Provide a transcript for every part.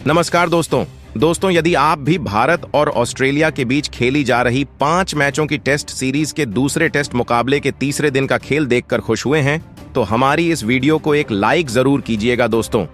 नमस्कार दोस्तों, यदि आप भी भारत और ऑस्ट्रेलिया के बीच खेली जा रही 5 मैचों की टेस्ट सीरीज के दूसरे टेस्ट मुकाबले के तीसरे दिन का खेल देखकर खुश हुए हैं, तो हमारी इस वीडियो को एक लाइक जरूर कीजिएगा दोस्तों।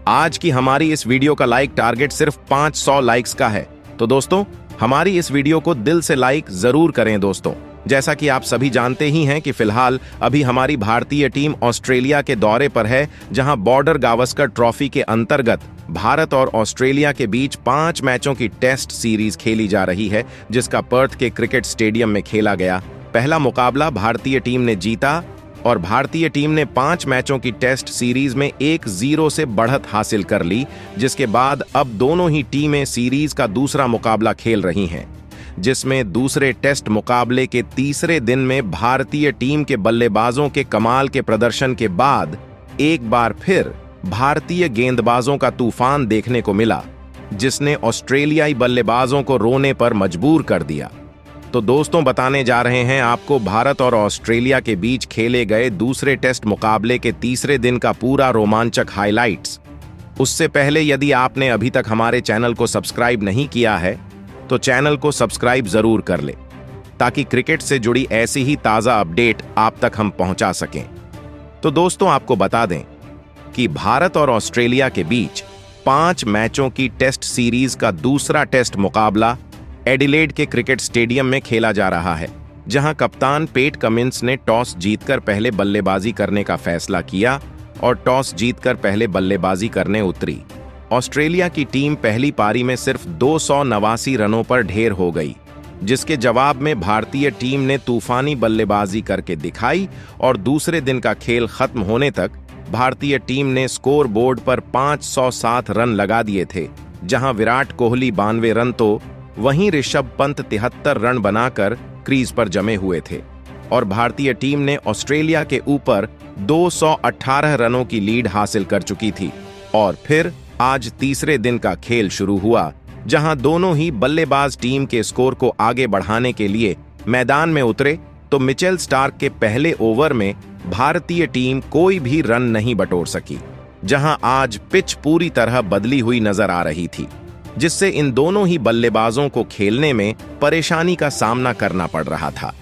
आज की हमारी इस वीडियो का लाइक टारगेट सिर्फ 500 लाइक्स का है। तो दोस्तों, हमारी इस वीडियो को दिल से लाइक जरूर करें दोस्तों। जैसा कि आप सभी जानते ही हैं कि फिलहाल अभी हमारी भारतीय टीम ऑस्ट्रेलिया के दौरे पर है, जहां बॉर्डर गावस्कर ट्रॉफी के अंतर्गत भारत और ऑस्ट्रेलिया के बीच 5 मैचों की टेस्ट सीरीज खेली जा रही है, जिसका पर्थ के क्रिकेट स्टेडियम में खेला गया। पहला मुकाबला भारतीय टीम ने जीता और भारतीय टीम ने 5 मैचों की टेस्ट सीरीज में 1-0 से बढ़त हासिल कर ली, जिसके बाद अब दोनों ही टीमें सीरीज का दूसरा मुकाबला खेल रही हैं, जिसमें दूसरे टेस्ट मुकाबले के तीसरे दिन में भारतीय टीम के बल्लेबाजों के कमाल के प्रदर्शन के बाद एक बार फिर भारतीय गेंदबाजों का तूफान देखने को मिला, जिसने ऑस्ट्रेलियाई बल्लेबाजों को रोने पर मजबूर कर दिया। तो दोस्तों, बताने जा रहे हैं आपको भारत और ऑस्ट्रेलिया के बीच खेले गए दूसरे टेस्ट मुकाबले के तीसरे दिन का पूरा रोमांचक हाइलाइट्स। उससे पहले यदि आपने अभी तक हमारे चैनल को सब्सक्राइब नहीं किया है, तो चैनल को सब्सक्राइब जरूर कर ले, ताकि क्रिकेट से जुड़ी ऐसी ही ताजा अपडेट आप तक हम पहुंचा सकें। तो दोस्तों, आपको बता दें कि भारत और ऑस्ट्रेलिया के बीच 5 मैचों की टेस्ट सीरीज का दूसरा टेस्ट मुकाबला एडिलेड के क्रिकेट स्टेडियम में खेला जा रहा है, जहां कप्तान पेट कमिंस ने टॉस जीतकर पहले बल्लेबाजी करने का फैसला किया और टॉस जीतकर पहले बल्लेबाजी करने उतरी। ऑस्ट्रेलिया की टीम पहली पारी में सिर्फ 289 रनों पर ढेर हो गई, जिसके जवाब में भारतीय टीम ने तूफानी बल्लेबाजी करके दिखाई और दूसरे दिन का खेल खत्म होने तक भारतीय टीम ने स्कोर बोर्ड पर 507 रन लगा दिए थे, जहां विराट कोहली 92 रन तो वहीं ऋषभ पंत 73 रन बनाकर क्रीज पर जमे हुए थे और भारतीय टीम ने ऑस्ट्रेलिया के ऊपर 218 रनों की लीड हासिल कर चुकी थी। और फिर आज तीसरे दिन का खेल शुरू हुआ, जहां दोनों ही बल्लेबाज टीम के स्कोर को आगे बढ़ाने के लिए मैदान में उतरे, तो मिचेल स्टार्क के पहले ओवर में भारतीय टीम कोई भी रन नहीं बटोर सकी, जहां आज पिच पूरी तरह बदली हुई नजर आ रही थी, जिससे इन दोनों ही बल्लेबाजों को खेलने में परेशानी का सामना करना पड़ रहा था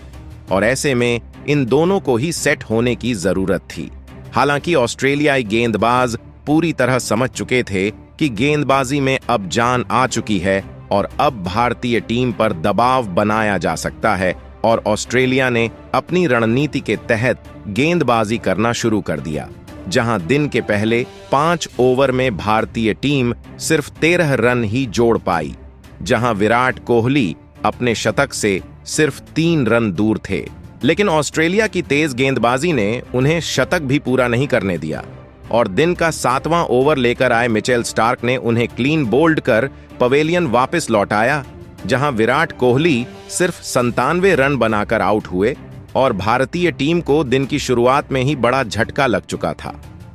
और ऐसे में इन दोनों को ही सेट होने की जरूरत थी। हालांकि ऑस्ट्रेलियाई गेंदबाज पूरी तरह समझ चुके थे कि गेंदबाजी में अब जान आ चुकी है और अब भारतीय टीम पर दबाव बनाया जा सकता है, और ऑस्ट्रेलिया ने अपनी रणनीति के तहत गेंदबाजी करना शुरू कर दिया, जहां दिन के पहले 5 ओवर में भारतीय टीम सिर्फ 13 रन ही जोड़ पाई, जहां विराट कोहली अपने शतक से सिर्फ 3 रन दूर थे। लेकिन ऑस्ट्रेलिया की तेज गेंदबाजी ने उन्हें शतक भी पूरा नहीं करने दिया और दिन का 7वां ओवर लेकर आए मिचेल स्टार्क ने उन्हें क्लीन बोल्ड कर पवेलियन वापस लौटाया, जहां विराट कोहली सिर्फ 97 रन बनाकर आउट हुए और भारतीय टीम को दिन की शुरुआत में ही बड़ा झटका लग चुका था,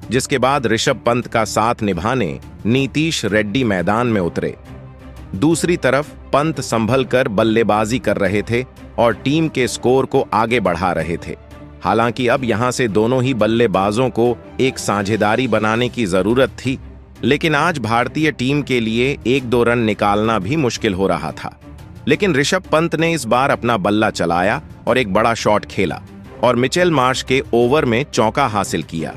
जिसके बाद ऋषभ पंत का साथ निभाने नीतीश रेड्डी मैदान में उतरे। दूसरी तरफ पंत संभल कर बल्लेबाजी कर रहे थे और टीम के स्कोर को आगे बढ़ा रहे थे। हालांकि अब यहां से दोनों ही बल्लेबाजों को एक साझेदारी बनाने की जरूरत थी, लेकिन आज भारतीय टीम के लिए 1-2 रन निकालना भी मुश्किल हो रहा था। लेकिन ऋषभ पंत ने इस बार अपना बल्ला चलाया और एक बड़ा शॉट खेला और मिचेल मार्श के ओवर में चौका हासिल किया।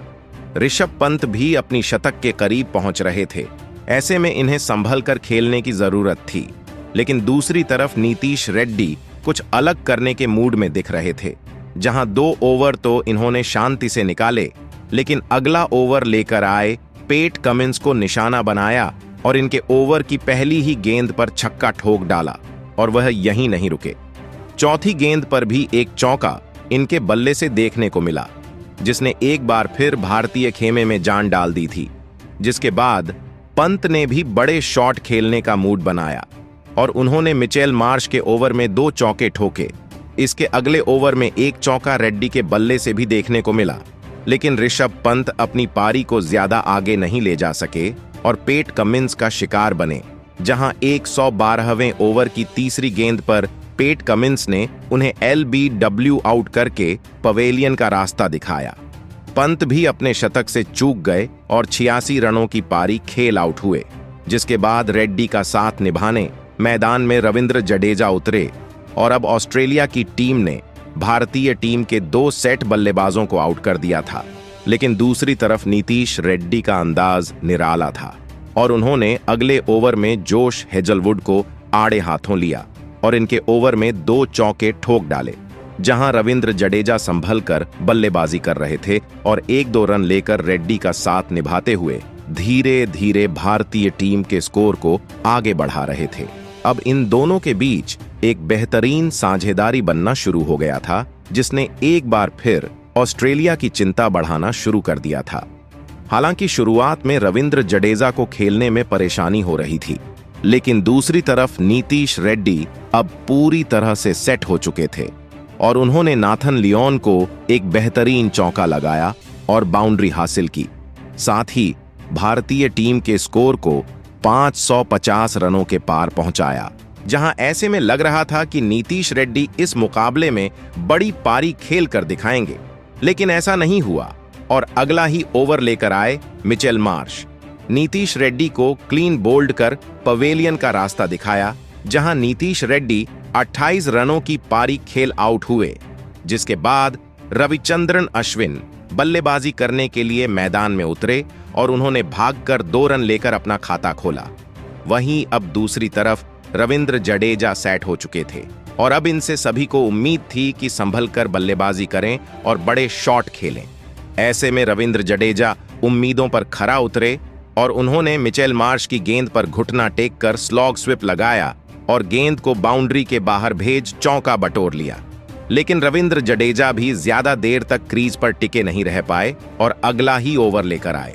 ऋषभ पंत भी अपनी शतक के करीब पहुंच रहे थे, ऐसे में इन्हें संभल कर खेलने की जरूरत थी। लेकिन दूसरी तरफ नीतीश रेड्डी कुछ अलग करने के मूड में दिख रहे थे, जहां 2 ओवर तो इन्होंने शांति से निकाले, लेकिन अगला ओवर लेकर आए पेट कमिंस को निशाना बनाया और इनके ओवर की पहली ही गेंद पर छक्का ठोक डाला और वह यहीं नहीं रुके। चौथी गेंद पर भी एक चौका इनके बल्ले से देखने को मिला, जिसने एक बार फिर भारतीय खेमे में जान डाल दी थी, जिसके बाद पंत ने भी बड़े शॉट खेलने का मूड बनाया और उन्होंने मिचेल मार्श के ओवर में 2 चौके ठोके। इसके अगले ओवर में एक चौका रेड्डी के बल्ले से भी देखने को मिला, लेकिन ऋषभ पंत अपनी पारी को ज्यादा आगे नहीं ले जा सके और पेट कमिंस का शिकार बने, जहां 112वें ओवर की तीसरी गेंद पर पेट कमिंस ने उन्हें LBW आउट करके पवेलियन का रास्ता दिखाया। पंत भी अपने शतक से चूक गए और 86 रनों की पारी खेल आउट हुए। जिसके बाद रेड्डी का साथ निभाने मैदान में रविंद्र जडेजा उतरे और अब ऑस्ट्रेलिया की टीम ने भारतीय टीम के 2 सेट बल्लेबाजों को आउट कर दिया था। लेकिन दूसरी तरफ नीतीश रेड्डी का अंदाज निराला था और उन्होंने अगले ओवर में जोश हेजलवुड को आड़े हाथों लिया और इनके ओवर में 2 चौके ठोक डाले, जहां रविंद्र जडेजा संभल कर बल्लेबाजी कर रहे थे और 1-2 रन लेकर रेड्डी का साथ निभाते हुए धीरे धीरे भारतीय टीम के स्कोर को आगे बढ़ा रहे थे। अब इन दोनों के बीच एक बेहतरीन साझेदारी बनना शुरू हो गया था, जिसने एक बार फिर ऑस्ट्रेलिया की चिंता बढ़ाना शुरू कर दिया था। हालांकि शुरुआत में रविंद्र जडेजा को खेलने में परेशानी हो रही थी, लेकिन दूसरी तरफ नीतीश रेड्डी अब पूरी तरह से सेट हो चुके थे और उन्होंने नाथन लियोन को एक बेहतरीन चौका लगाया और बाउंड्री हासिल की। साथ ही भारतीय टीम के स्कोर को 550 रनों के पार पहुंचाया, जहां ऐसे में लग रहा था कि नीतीश रेड्डी इस मुकाबले में बड़ी पारी खेल कर दिखाएंगे, लेकिन ऐसा नहीं हुआ और अगला ही ओवर लेकर आए मिचेल मार्श। नीतीश रेड्डी को क्लीन बोल्ड कर पवेलियन का रास्ता दिखाया, जहां नीतीश रेड्डी 28 रनों की पारी खेल आउट हुए, जिसके बाद रविचंद्रन अश्विन बल्लेबाजी करने के लिए मैदान में उतरे और उन्होंने भागकर 2 रन लेकर अपना खाता खोला। वहीं अब दूसरी तरफ रविंद्र जडेजा सेट हो चुके थे और अब इनसे सभी को उम्मीद थी कि संभल कर बल्लेबाजी करें और बड़े शॉट खेलें। ऐसे में रविंद्र जडेजा उम्मीदों पर खरा उतरे और उन्होंने मिचेल मार्श की गेंद पर घुटना टेक कर स्लॉग स्विप लगाया और गेंद को बाउंड्री के बाहर भेज चौका बटोर लिया। लेकिन रविंद्र जडेजा भी ज्यादा देर तक क्रीज पर टिके नहीं रह पाए और अगला ही ओवर लेकर आए।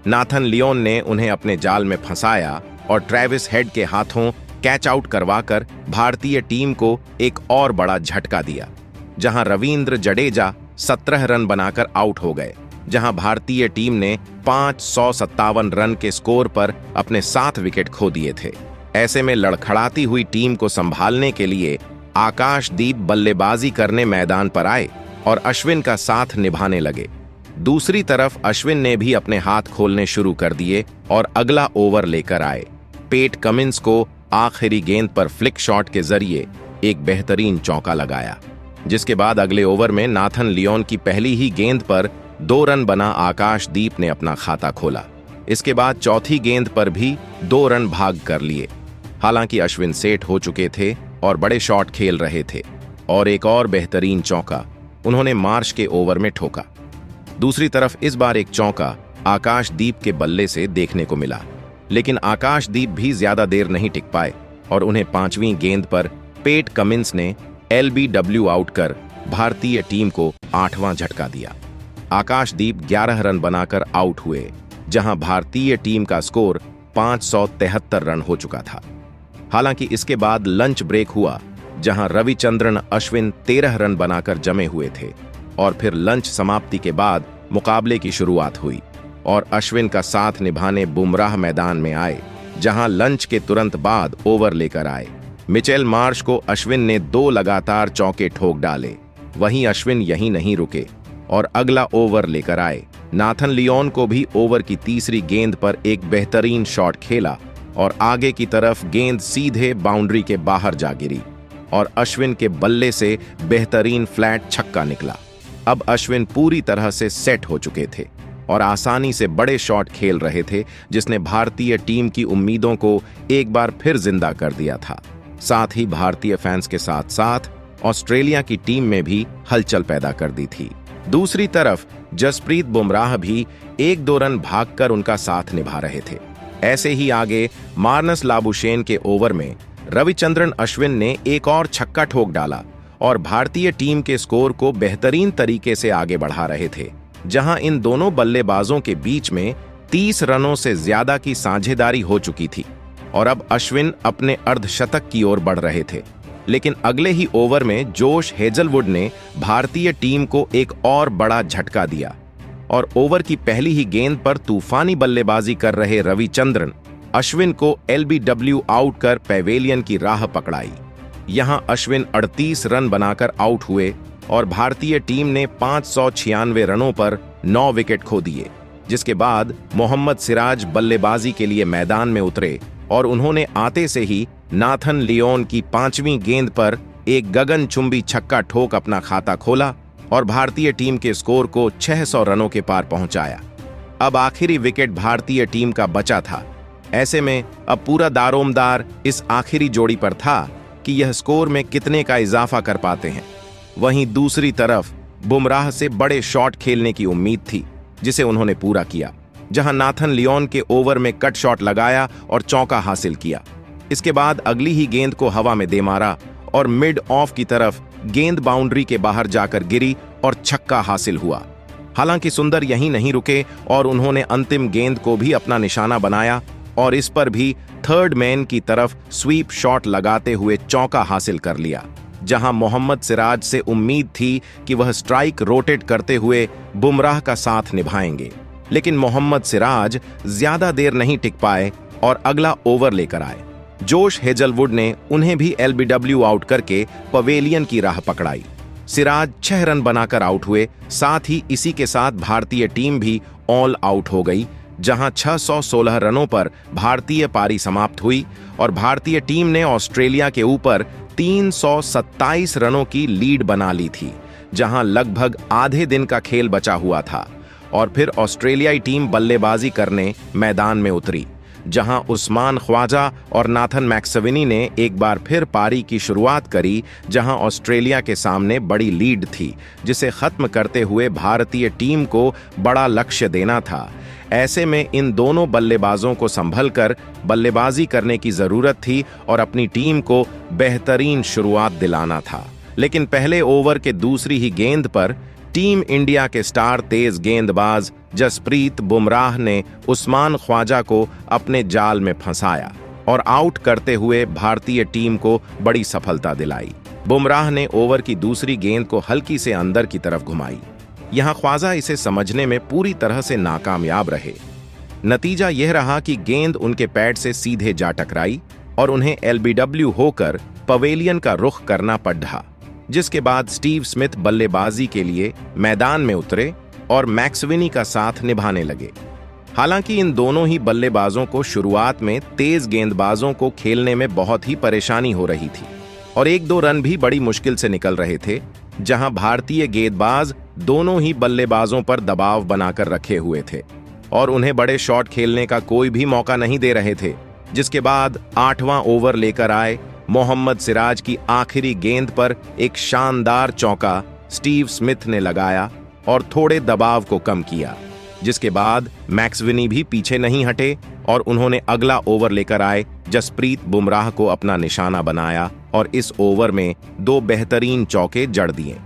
नाथन लियोन ने उन्हें अपने जाल में फंसाया और ट्रेविस हेड के हाथों कैच आउट करवाकर भारतीय टीम को एक और बड़ा झटका दिया, जहां रविंद्र जडेजा 17 रन बनाकर आउट हो गए, जहां भारतीय टीम ने 557 रन के स्कोर पर अपने 7 विकेट खो दिए थे। ऐसे में लड़खड़ाती हुई टीम को संभालने के लिए आकाशदीप बल्लेबाजी करने मैदान पर आए और अश्विन का साथ निभाने लगे। दूसरी तरफ अश्विन ने भी अपने हाथ खोलने शुरू कर दिए और अगला ओवर लेकर आए। पेट कमिंस को आखिरी गेंद पर फ्लिक शॉट के जरिए एक बेहतरीन चौका लगाया, जिसके बाद अगले ओवर में नाथन लियोन की पहली ही गेंद पर 2 रन बना आकाशदीप ने अपना खाता खोला। इसके बाद चौथी गेंद पर भी 2 रन भाग कर लिए। हालांकि अश्विन सेट हो चुके थे और बड़े शॉट खेल रहे थे और एक और बेहतरीन चौका उन्होंने मार्श के ओवर में ठोका। दूसरी तरफ इस बार एक चौका आकाशदीप के बल्ले से देखने को मिला, लेकिन आकाशदीप भी ज्यादा देर नहीं टिक पाए और उन्हें 5वीं गेंद पर पेट कमिंस ने LBW आउट कर भारतीय टीम को 8वां झटका दिया। आकाशदीप 11 रन बनाकर आउट हुए, जहां भारतीय टीम का स्कोर 573 रन हो चुका था। हालांकि इसके बाद लंच ब्रेक हुआ, जहां रविचंद्रन अश्विन 13 रन बनाकर जमे हुए थे और फिर लंच समाप्ति के बाद मुकाबले की शुरुआत हुई और अश्विन का साथ निभाने बुमराह मैदान में आए, जहां लंच के तुरंत बाद ओवर लेकर आए। मिचेल मार्श को अश्विन ने 2 लगातार चौके ठोक डाले। वहीं अश्विन यहीं नहीं रुके और अगला ओवर लेकर आए। नाथन लियोन को भी ओवर की तीसरी गेंद पर एक बेहतरीन शॉट खेला और आगे की तरफ गेंद सीधे बाउंड्री के बाहर जा गिरी और अश्विन के बल्ले से बेहतरीन फ्लैट छक्का निकला। अब अश्विन पूरी तरह से सेट हो चुके थे और आसानी से बड़े शॉट खेल रहे थे, जिसने भारतीय टीम की उम्मीदों को एक बार फिर जिंदा कर दिया था। साथ ही भारतीय फैंस के साथ साथ ऑस्ट्रेलिया की टीम में भी हलचल पैदा कर दी थी। दूसरी तरफ जसप्रीत बुमराह भी 1-2 रन भागकर उनका साथ निभा रहे थे। ऐसे ही आगे मार्नस लाबुशेन के ओवर में रविचंद्रन अश्विन ने एक और छक्का ठोक डाला और भारतीय टीम के स्कोर को बेहतरीन तरीके से आगे बढ़ा रहे थे, जहां इन दोनों बल्लेबाजों के बीच में 30 रनों से ज्यादा की साझेदारी हो चुकी थी और अब अश्विन अपने अर्धशतक की ओर बढ़ रहे थे। लेकिन अगले ही ओवर में जोश हेजलवुड ने भारतीय टीम को एक और बड़ा झटका दिया और ओवर की पहली ही गेंद पर तूफानी बल्लेबाजी कर रहे रविचंद्रन अश्विन को LBW आउट कर पवेलियन की राह पकड़ाई। यहां अश्विन 38 रन बनाकर आउट हुए और भारतीय टीम ने 596 रनों पर 9 विकेट खो दिए। जिसके बाद मोहम्मद सिराज बल्लेबाजी के लिए मैदान में उतरे और उन्होंने आते से ही नाथन लियोन की 5वीं गेंद पर एक गगनचुंबी छक्का ठोक अपना खाता खोला और भारतीय टीम के स्कोर को 600 रनों के पार पहुंचाया। अब आखिरी विकेट भारतीय टीम का बचा था। ऐसे में अब पूरा दारोमदार इस आखिरी जोड़ी पर था कि यह स्कोर में कितने का इजाफा कर पाते हैं। वहीं दूसरी तरफ बुमराह से बड़े शॉट खेलने की उम्मीद थी, जिसे उन्होंने पूरा किया, जहां नाथन लियोन के ओवर में कट शॉट लगाया और चौका हासिल किया। इसके बाद अगली ही गेंद को हवा में दे मारा और मिड ऑफ की तरफ गेंद बाउंड्री के बाहर जाकर गिरी और छक्का हासिल हुआ। हालांकि सुंदर यहीं नहीं रुके और उन्होंने अंतिम गेंद को भी अपना निशाना बनाया और इस पर भी थर्ड मैन की तरफ स्वीप शॉट लगाते हुए चौका हासिल कर लिया, जहां मोहम्मद सिराज से उम्मीद थी कि वह स्ट्राइक रोटेट करते हुए बुमराह का साथ निभाएंगे। लेकिन मोहम्मद सिराज ज्यादा देर नहीं टिक पाए और अगला ओवर लेकर आए। जोश हेजलवुड ने उन्हें भी एलबीडब्ल्यू आउट करके पवेलियन की राह पकड़ाई। सिराज 6 रन बनाकर आउट हुए। साथ ही इसी के साथ भारतीय टीम भी ऑल आउट हो गई, जहां 616 रनों पर भारतीय पारी समाप्त हुई और भारतीय टीम ने ऑस्ट्रेलिया के ऊपर 327 रनों की लीड बना ली थी, जहां लगभग आधे दिन का खेल बचा हुआ था। और फिर ऑस्ट्रेलियाई टीम बल्लेबाजी करने मैदान में उतरी, जहां उस्मान ख्वाजा और नाथन मैक्सवेनी ने एक बार फिर पारी की शुरुआत करी, जहां ऑस्ट्रेलिया के सामने बड़ी लीड थी, जिसे खत्म करते हुए भारतीय टीम को बड़ा लक्ष्य देना था। ऐसे में इन दोनों बल्लेबाजों को संभलकर बल्लेबाजी करने की जरूरत थी और अपनी टीम को बेहतरीन शुरुआत दिलाना था। लेकिन पहले ओवर के दूसरी ही गेंद पर टीम इंडिया के स्टार तेज गेंदबाज जसप्रीत बुमराह ने उस्मान ख्वाजा को अपने जाल में फंसाया और आउट करते हुए भारतीय टीम को बड़ी सफलता दिलाई। बुमराह ने ओवर की दूसरी गेंद को हल्की से अंदर की तरफ घुमाई। यहां ख्वाजा इसे समझने में पूरी तरह से नाकामयाब रहे। नतीजा यह रहा कि गेंद उनके पैड से सीधे जा टकराई और उन्हें एलबीडब्ल्यू होकर पवेलियन का रुख करना पड़ा, जिसके बाद स्टीव स्मिथ बल्लेबाजी के लिए मैदान में उतरे और मैक्सवेनी का साथ निभाने लगे। हालांकि इन दोनों ही बल्लेबाजों को शुरुआत में तेज गेंदबाजों को खेलने में बहुत ही परेशानी हो रही थी और 1-2 रन भी बड़ी मुश्किल से निकल रहे थे, जहां भारतीय गेंदबाज दोनों ही बल्लेबाजों पर दबाव बनाकर रखे हुए थे और उन्हें बड़े शॉट खेलने का कोई भी मौका नहीं दे रहे थे। जिसके बाद 8वां ओवर लेकर आए मोहम्मद सिराज की आखिरी गेंद पर एक शानदार चौका स्टीव स्मिथ ने लगाया और थोड़े दबाव को कम किया, जिसके बाद मैक्सवेनी भी पीछे नहीं हटे और उन्होंने अगला ओवर लेकर आए जसप्रीत बुमराह को अपना निशाना बनाया और इस ओवर में 2 बेहतरीन चौके जड़ दिए।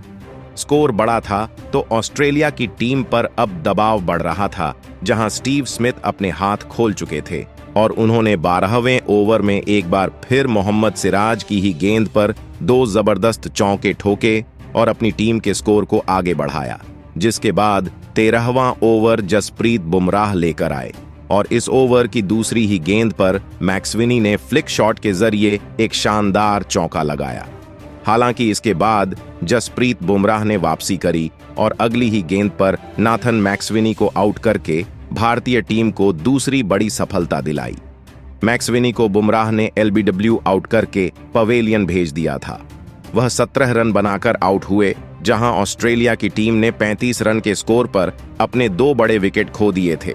स्कोर बड़ा था तो ऑस्ट्रेलिया की टीम पर अब दबाव बढ़ रहा था, जहां स्टीव स्मिथ अपने हाथ खोल चुके थे और उन्होंने 12वें ओवर में एक बार फिर मोहम्मद सिराज की ही गेंद पर 2 जबरदस्त चौके ठोके और अपनी टीम के स्कोर को आगे बढ़ाया। जिसके बाद 13वां ओवर जसप्रीत बुमराह लेकर आए और इस ओवर की दूसरी ही गेंद पर मैक्सवेनी ने फ्लिक शॉट के जरिए एक शानदार चौका लगाया। हालांकि इसके बाद जसप्रीत बुमराह ने वापसी करी और अगली ही गेंद पर नाथन मैक्सवेनी को आउट करके भारतीय टीम को दूसरी बड़ी सफलता दिलाई। मैक्सवेनी को बुमराह ने एलबीडब्ल्यू आउट करके पवेलियन भेज दिया था। वह 17 रन बनाकर आउट हुए, जहां ऑस्ट्रेलिया की टीम ने 35 रन के स्कोर पर अपने 2 बड़े विकेट खो दिए थे।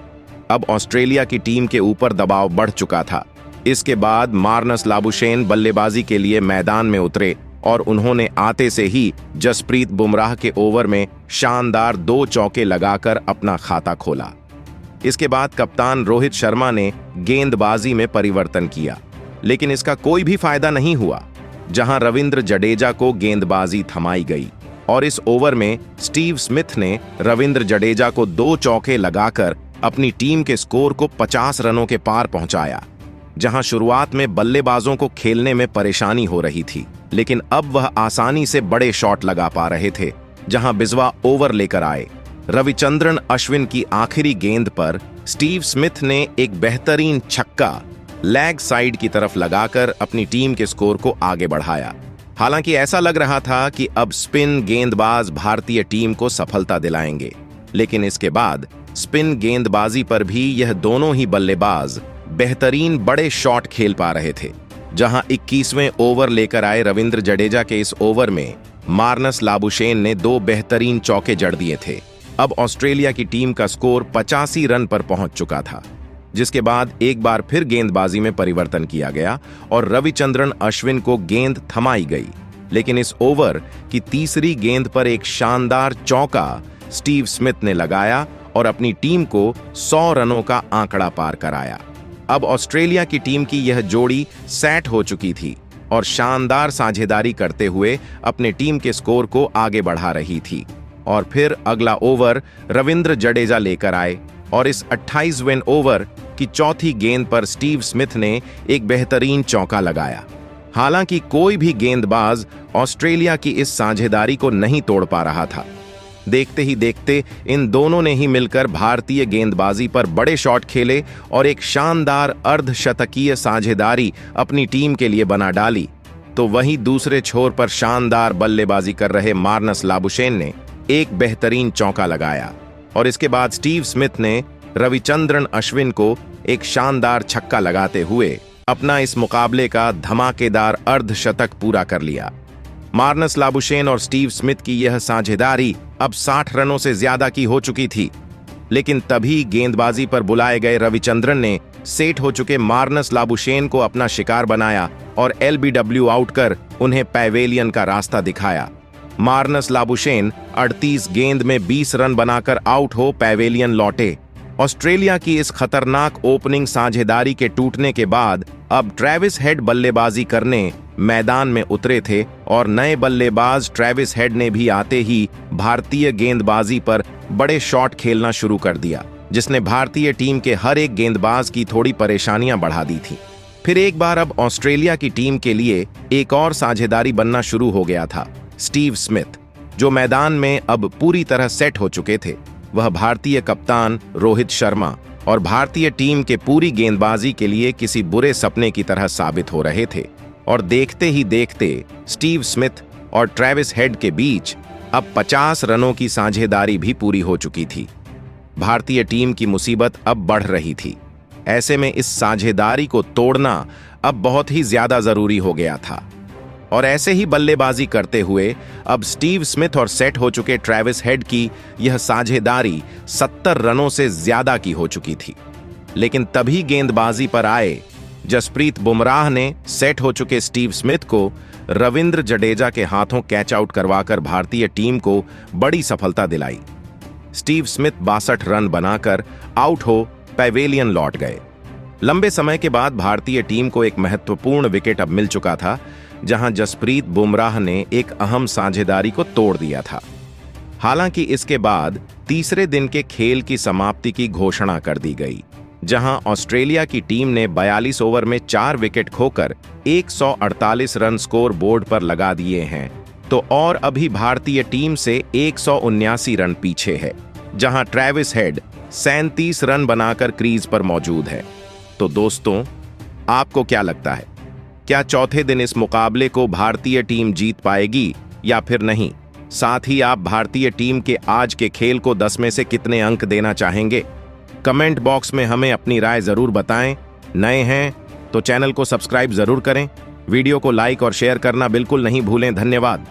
अब ऑस्ट्रेलिया की टीम के ऊपर दबाव बढ़ चुका था। इसके बाद मार्नस लाबुशेन बल्लेबाजी के लिए मैदान में उतरे और उन्होंने आते से ही जसप्रीत बुमराह के ओवर में शानदार 2 चौके लगाकर अपना खाता खोला। इसके बाद कप्तान रोहित शर्मा ने गेंदबाजी में परिवर्तन किया, लेकिन इसका कोई भी फायदा नहीं हुआ, जहां रविंद्र जडेजा को गेंदबाजी थमाई गई और इस ओवर में स्टीव स्मिथ ने रविंद्र जडेजा को 2 चौके लगाकर अपनी टीम के स्कोर को 50 रनों के पार पहुंचाया। जहां शुरुआत में बल्लेबाजों को खेलने में परेशानी हो रही थी, लेकिन अब वह आसानी से बड़े शॉट लगा पा रहे थे। जहां बिस्वा ओवर लेकर आए, रविचंद्रन अश्विन की आखिरी गेंद पर स्टीव स्मिथ ने एक बेहतरीन छक्का लेग साइड की तरफ लगाकर अपनी टीम के स्कोर को आगे बढ़ाया। हालांकि ऐसा लग रहा था कि अब स्पिन गेंदबाज भारतीय टीम को सफलता दिलाएंगे, लेकिन इसके बाद स्पिन गेंदबाजी पर भी यह दोनों ही बल्लेबाज बेहतरीन बड़े शॉट खेल पा रहे थे। जहां 21वें ओवर लेकर आए रविंद्र जडेजा के इस ओवर में मार्नस लाबुशेन ने 2 बेहतरीन चौके जड़ दिए थे। अब ऑस्ट्रेलिया की टीम का स्कोर 85 रन पर पहुंच चुका था, जिसके बाद एक बार फिर गेंदबाजी में परिवर्तन किया गया और रविचंद्रन अश्विन को गेंद थमाई गई। लेकिन इस ओवर की तीसरी गेंद पर एक शानदार चौका स्टीव स्मिथ ने लगाया और अपनी टीम को 100 रनों का आंकड़ा पार कराया। अब ऑस्ट्रेलिया की टीम की यह जोड़ी सेट हो चुकी थी और शानदार साझेदारी करते हुए अपने टीम के स्कोर को आगे बढ़ा रही थी। और फिर अगला ओवर रविंद्र जडेजा लेकर आए और इस 28वें ओवर की चौथी गेंद पर स्टीव स्मिथ ने एक बेहतरीन चौका लगाया। हालांकि कोई भी गेंदबाज ऑस्ट्रेलिया की इस साझेदारी को नहीं तोड़ पा रहा था। देखते ही देखते इन दोनों ने ही मिलकर भारतीय गेंदबाजी पर बड़े शॉट खेले और एक शानदार अर्धशतकीय साझेदारी अपनी टीम के लिए बना डाली। तो वहीं दूसरे छोर पर शानदार बल्लेबाजी कर रहे मार्नस लाबुशेन ने एक बेहतरीन चौका लगाया और इसके बाद स्टीव स्मिथ ने रविचंद्रन अश्विन को एक शानदार छक्का लगाते हुए अपना इस मुकाबले का धमाकेदार अर्धशतक पूरा कर लिया। मार्नस लाबुशेन और स्टीव स्मिथ की यह साझेदारी अब 60 रनों से ज्यादा की हो चुकी थी। लेकिन तभी गेंदबाजी पर बुलाए गए रविचंद्रन ने सेट हो चुके मार्नस लाबुशेन को अपना शिकार बनाया और एलबीडब्ल्यू आउट कर उन्हें पैवेलियन का रास्ता दिखाया। मार्नस लाबुशेन 38 गेंद में 20 रन बनाकर आउट हो पैवेलियन लौटे। ऑस्ट्रेलिया की इस खतरनाक ओपनिंग साझेदारी के टूटने के बाद अब ट्रेविस हेड बल्लेबाजी करने मैदान में उतरे थे और नए बल्लेबाज ट्रेविस हेड ने भी आते ही भारतीय गेंदबाजी पर बड़े शॉट खेलना शुरू कर दिया, जिसने भारतीय टीम के हर एक गेंदबाज की थोड़ी परेशानियां बढ़ा दी थी। फिर एक बार अब ऑस्ट्रेलिया की टीम के लिए एक और साझेदारी बनना शुरू हो गया था। स्टीव स्मिथ, जो मैदान में अब पूरी तरह सेट हो चुके थे, वह भारतीय कप्तान रोहित शर्मा और भारतीय टीम के पूरी गेंदबाजी के लिए किसी बुरे सपने की तरह साबित हो रहे थे। और देखते ही देखते स्टीव स्मिथ और ट्रेविस हेड के बीच अब 50 रनों की साझेदारी भी पूरी हो चुकी थी। भारतीय टीम की मुसीबत अब बढ़ रही थी। ऐसे में इस साझेदारी को तोड़ना अब बहुत ही ज्यादा जरूरी हो गया था। और ऐसे ही बल्लेबाजी करते हुए अब स्टीव स्मिथ और सेट हो चुके ट्रेविस हेड की यह साझेदारी 70 रनों से ज्यादा की हो चुकी थी। लेकिन तभी गेंदबाजी पर आए जसप्रीत बुमराह ने सेट हो चुके स्टीव स्मिथ को रविंद्र जडेजा के हाथों कैच आउट करवाकर भारतीय टीम को बड़ी सफलता दिलाई। स्टीव स्मिथ 62 रन बनाकर आउट हो पैवेलियन लौट गए। लंबे समय के बाद भारतीय टीम को एक महत्वपूर्ण विकेट अब मिल चुका था, जहां जसप्रीत बुमराह ने एक अहम साझेदारी को तोड़ दिया था। हालांकि इसके बाद तीसरे दिन के खेल की समाप्ति की घोषणा कर दी गई, जहां ऑस्ट्रेलिया की टीम ने 42 ओवर में 4 विकेट खोकर 148 रन स्कोर बोर्ड पर लगा दिए हैं। तो और अभी भारतीय टीम से 179 रन पीछे है, जहां ट्रेविस हेड 37 रन बनाकर क्रीज पर मौजूद है। तो दोस्तों, आपको क्या लगता है, क्या चौथे दिन इस मुकाबले को भारतीय टीम जीत पाएगी या फिर नहीं? साथ ही आप भारतीय टीम के आज के खेल को 10 में से कितने अंक देना चाहेंगे? कमेंट बॉक्स में हमें अपनी राय जरूर बताएं। नए हैं तो चैनल को सब्सक्राइब जरूर करें। वीडियो को लाइक और शेयर करना बिल्कुल नहीं भूलें। धन्यवाद।